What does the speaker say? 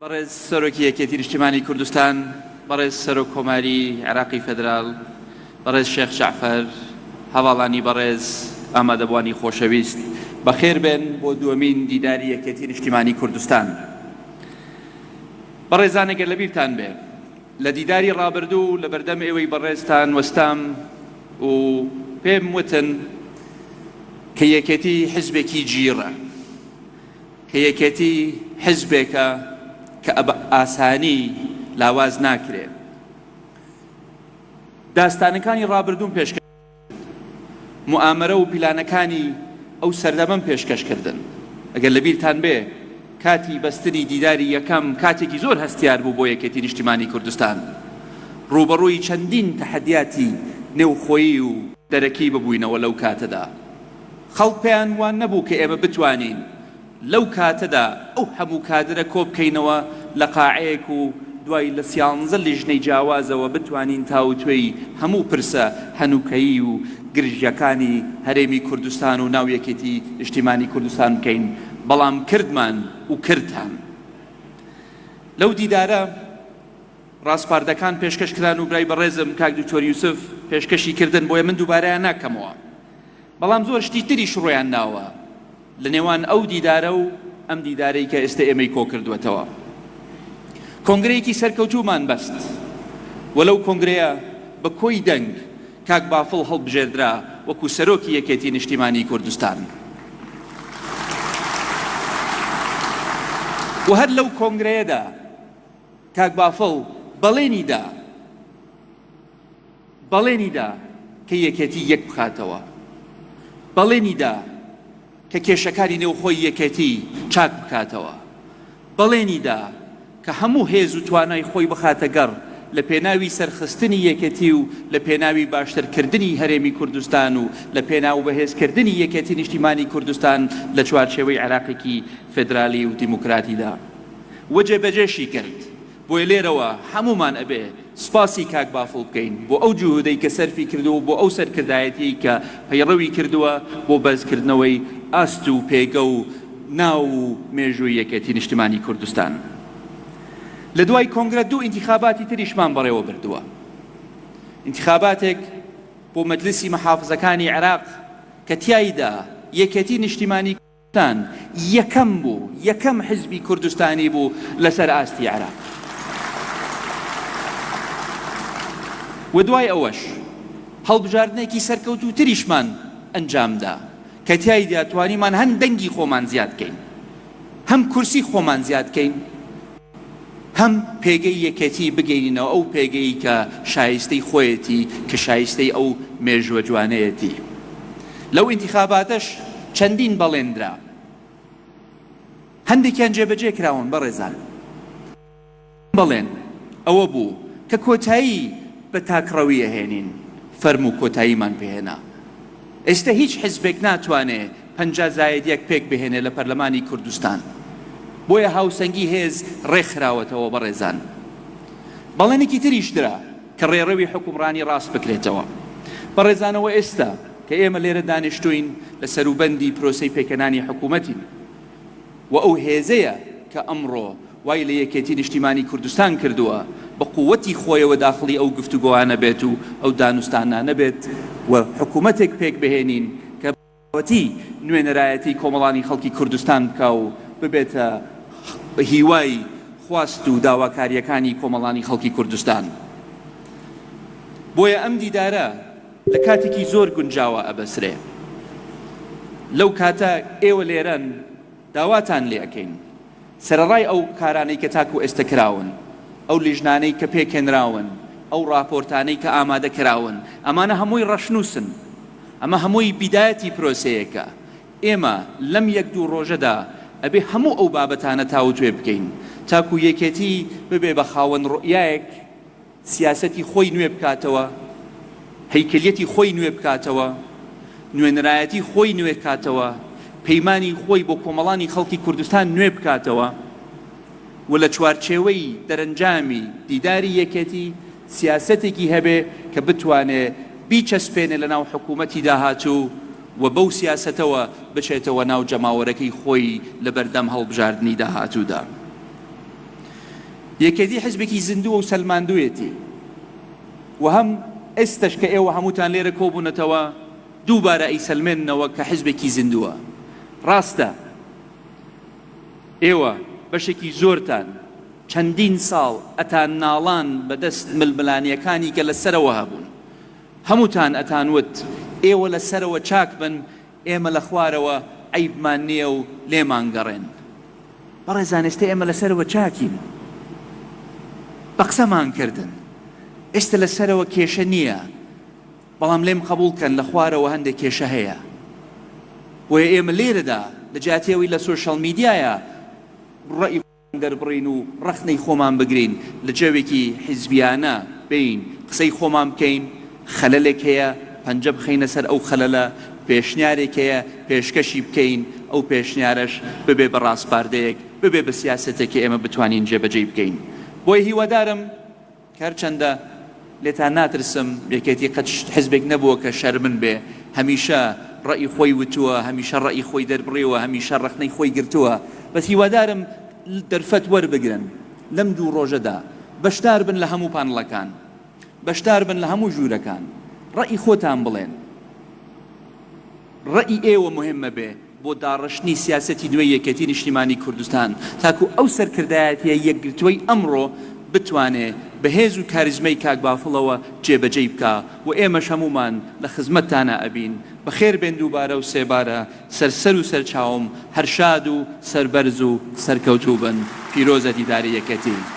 بەڕێز سەرۆکی یەکێتی نیشتیمانی کوردستان، بەڕێز سەرۆک کۆماری عێراقی فێدراڵ، بەڕێز شێخ جەعفەر، هەواڵانی بەڕێز ئامادەبوانی خۆشەویست، بەخێر بێن بۆ دووەمین دیداری یەکێتی نیشتیمانی کوردستان. بەڕێزان، ئەگەر لەبیرتان بێ لە دیداری ڕابردوو لە بەردەم ئێوەی بەڕێزتان وەستام و پێم وتن کە یەکێتی حیزبێکی گیرە، کە یەکێتی حیزبێکە کە ئاسانی لاواز ناکرێ. داستانەکانی ڕابردوون پێشکەش، موامەرە و پیلانەکانی ئەو سەردەمەم پێشکەشکردن. ئەگەر لەبیرتان بێ کاتی بەستنی دیداری یەکەم کاتێکی زۆر هەستیار بوو بۆ یەکێتی نیشتیمانی کوردستان. ڕوبەڕووی چەندین تەحەدیاتی نێوخۆیی و دەرەکی ببووینەوە لەو کاتەدا. خەڵک پێیان وان نەبوو کە ئێمە بتوانین لەو کاتەدا ئەو هەموو کادرە کۆبکەینەوە لە قاعەیەک و دوای لە 11 لیژنەی جیاوازەوە بتوانین تاوتوێی هەموو پرسە هەنووکەیی و گرژیەکانی هەرێمی کوردستان و ناو یەکێتی نیشتیمانی کوردستان بکەین. بەڵام کردمان و کردان. لەو دیدارە ڕاستپاردەکان پێشکەشکران و برای بەڕێزم کاک دکتۆر یوسف پێشکەشی کردن بۆیە من دووبارەیان ناکەمەوە. بەڵام زۆر شتی تریش ڕۆیان ناوە لە نێوان ئەو دیدارە و ئەم دیدارەی کە ئێستا ئێمەی کۆ کردوێتەوە. کۆنگرەیەکی سەرکەوتوومان بەست، وەلەو کۆنگرەیە بە کۆی دەنگ کاک بافڵ هەڵبژێردرا وەکو سەرۆکی یەکێتی نیشتیمانی کوردستان. و هەر لەو کۆنگرەیەدا کاک بافڵ بەڵێنیدا کە یەکێتی یەک بخاتەوە، بەڵێنیدا کە کێشەکانی نێوخۆی یەکێتی چاک بکاتەوە، بەڵێنیدا کە هەموو هێز و توانای خۆی بخاتە گەڕ لە پێناوی سەرخستنی یەکێتی و لە پێناوی باشترکردنی هەرێمی کوردستان و لە پێناو بەهێزکردنی یەکێتی نیشتیمانی کوردستان لە چوارچێوەی عێراقێکی فێدرالی و دیموکراتیدا. وە جێبەجێشی کرد. بۆیە لێرەوە هەمومان ئەبێ سپاسی کاک بافڵ بکەین بۆ ئەو جوهودەی کە سەرفی کردووە، بۆ ئەو سەرکردایەتی کە پەیڕەوی کردووە بۆ بەرزکردنەوەی ئاست و پێگە و ناو و مێژووی یەکێتی نیشتیمانی کوردستان. لە دوای کۆنگرە دوو ئینتیخاباتی تریشمان بەڕێوە بردووە. ئینتیخاباتێک بۆ مەجلیسی مەحافزەکانی عێراق کە تیایدا یەکێتی نیشتیمانی کوردستان یەکەم بوو، یەکەم حیزبی کوردستانی بوو لەسەر ئاستی عێراق. و دوای ئەوەش هەڵبژاردنێکی سەرکەوتوو تریشمان ئەنجامدا کە تیایدا توانیمان هەم دەنگی خۆمان زیاد بکەین، هەم کورسی خۆمان زیاد بکەین، هەم پێگەی یەکێتی بگەینەوە، ئەو پێگەی کە شایستەی خۆیەتی، کە شایستەی ئەو مێژووە جوانەیەتی. لەو ئینتیخاباتەش چەندین بەڵێندرا، هەندێکیان جێبەجێ کراون. بەڕێزان، بەڵێن ئەوە بوو کە کۆتایی بە تاکڕەوی ئەهێنین، فەرموو کۆتاییمان پێهێنا. ئێستا هیچ حیزبێک ناتوانێت 50 زائد 1 پێک بهێنێ لە پەرلەمانی کوردستان. بۆیە هاوسەنگی هێز ڕێکخراوەتەوە. بەڕێزان، بەڵێنێکی تریشدرا کە ڕێڕەوی حکومڕانی ڕاست بکرێتەوە. بەڕێزانەوە ئێستا کە ئێمە لێرە دانیشتوین لە سەروبەندی پرۆسەی پێکەنانی حکوومەتین و ئەو هێزەیە کە ئەمڕۆ وای لە یەکێتی نیشتیمانی کوردستان کردووە بە قووەتی خۆیەوە داخڵی ئەو گفتوگۆوانە بێت و ئەو دانوستانانە بێت و حکوومەتێک پێک بهێنین کە بەتی نوێنەرایەتی کۆمەڵانی خەڵکی کوردستان بکا و ببێتە هیوای خواست و داواکاریەکانی کۆمەڵانی خەڵکی کوردستان. بۆیە ئەم دیدارە لە کاتێکی زۆر گونجاوە ئەبەسرێ. لەو کاتە ئێوە لێرەن داواتان لێ ئەەکەین سەرەڕای ئەو کارانەی کە تاکو ئێستا کراون، ئەو لیژنانەی کە پێکێنراون، ئەو راپۆرتانەی کە ئامادە کراون، ئەمانە هەمووی ڕەشنووسن، ئەمە هەمووی بیدایەتی پرۆسەیەکە. ئێمە لەم یەک دوو ڕۆژەدا ئەبێ هەموو ئەو بابەتانە تاوتوێ بکەین تاکو یەکێتی ببێ بە خاوەن ڕۆیایەک سیاسەتی خۆی نوێ بکاتەوە، هەیکەلیەتی خۆی نوێ بکاتەوە، نوێنەرایەتی خۆی نوێ بکاتەوە، پەیمانی خۆی بۆ کۆمەڵانی خەڵکی کوردستان نوێ بکاتەوە و لە چوارچێوەی دەرەنجامی دیداری یەکێتی سیاسەتێکی هەبێ کە بتوانێ بیچەسپێنێ لە ناو حکوومەتی داهاتوو و بەو سیاسەتەوە بچێتەوە ناو جەماوەرەکەی خۆی لە بەردەم هەڵبژاردننی داهاتوودا. یەکێتی حیزبێکی زیندووە و سەلماندوویەتی و هەم ئێستش کە ئێوە هەمووتان لێرە کۆبوونەتەوە دووبارە ئەیسەلمێننەوە کە حیزبێکی زیندووە. ڕاستە ئێوە بەشێکی زۆرتان چەندین ساڵ ئەتان ناڵان بەدەست ململانیەکانی کە لەسەرەوە هەبوون، هەمووتان ئەتانوت ئێوە لەسەرەوە چاک بن، ئێمە لە خوارەوە عیبمان نییە و لێمان گەڕێن. بەڕێزان ئێستا ئێمە لەسەرەوە چاکین، بە قسەمان کردن، ئێستا لەسەرەوە کێشە نییە، بەڵام لێم قبولکەن لە خوارەوە هەندێک کێشە هەیە. وە ئێمە لێرەدا لە جاتێەوەی لە سۆشەڵ میدیایە ڕەئی دەربڕین و ڕەخنەی خۆمان بگرین، لە جێوێکی حیزبیانە بین قسەی خۆمان بکەین، خەلەلێک هەیە پەنجە بخەینە سەر ئەو خەلەلە، پێشنیارێک هەیە پێشکەشی بکەین، ئەو پێشنیارەش ببێ بە ڕاستپاردەیەک، ببێ بە سیاسەتێکی ئێمە بتوانین جێبەجێ بکەین. بۆی هیوادارم کە هەرچەندە لێتان ناترسم یەکێتی قەت حیزبێک نەبووە کە شەرمن بێ، هەمیشە ڕەئی خۆی وتووە، هەمیشە ڕەئی خۆی دەربڕێوە، هەمیشە ڕەخنەی خۆی گرتووە، بەس هیوادارم دەرفەت وەربگرن لەم دوو ڕۆژەدا، بەشدار بن لە هەموو پانڵەکان، بەشدار بن لە هەموو ژوورەکان، ڕەئی خۆتان بڵێن، ڕەئی ئێوە مهمە بێ بۆ داڕشتنی سیاسەتی دوێ یەکێتی نیشتیمانی کوردستان، تاکو ئەو سەرکردایەتیە یەکگرتووەی ئەمڕۆ بتوانێ بەهێز و کاریزمەی کاک بافڵەوە جێبەجێ بکە و ئێمەش هەمومان لە خزمەتتانە ئەبین. بەخێر بێن دووبارە و سێبارە، سەرسەر و سەرچاوم هەر شاد و سەربەرز و سەرکەوتوو بن. پیرۆزە دیداری یەکێتی.